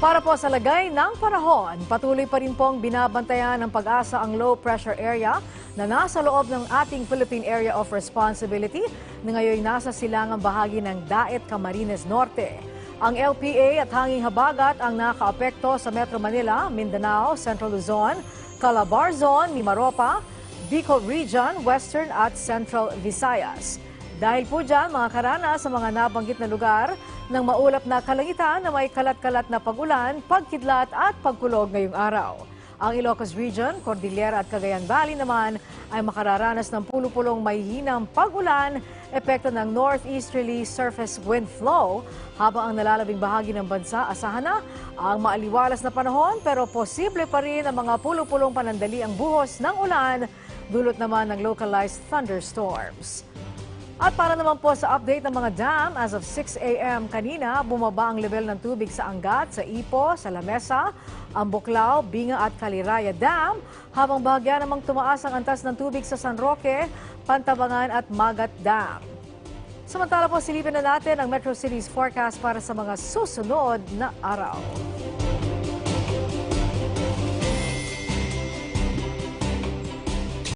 Para po sa lagay ng panahon, patuloy pa rin pong binabantayan ng Pag-asa ang low pressure area na nasa loob ng ating Philippine Area of Responsibility na ngayon nasa silangang bahagi ng Daet, Camarines Norte. Ang LPA at hanging habagat ang nakaapekto sa Metro Manila, Mindanao, Central Luzon, Calabarzon, Mimaropa, Bicol Region, Western at Central Visayas. Dahil po dyan, mga karanas sa mga nabanggit na lugar ng maulap na kalangitan na may kalat-kalat na pag-ulan, pagkidlat at pagkulog ngayong araw. Ang Ilocos Region, Cordillera at Cagayan Valley naman ay makararanas ng pulupulong may hinang pag-ulan, epekto ng northeasterly surface wind flow, habang ang nalalabing bahagi ng bansa asahan na ang maaliwalas na panahon pero posible pa rin ang mga pulupulong panandali ang buhos ng ulan, dulot naman ng localized thunderstorms. At para naman po sa update ng mga dam, as of 6 a.m. kanina, bumaba ang level ng tubig sa Angat, sa Ipo, sa Lamesa, Ambuklao, Binga at Caliraya Dam, habang bahagya namang tumaas ang antas ng tubig sa San Roque, Pantabangan at Magat Dam. Samantala po, silipin na natin ang Metro City's forecast para sa mga susunod na araw.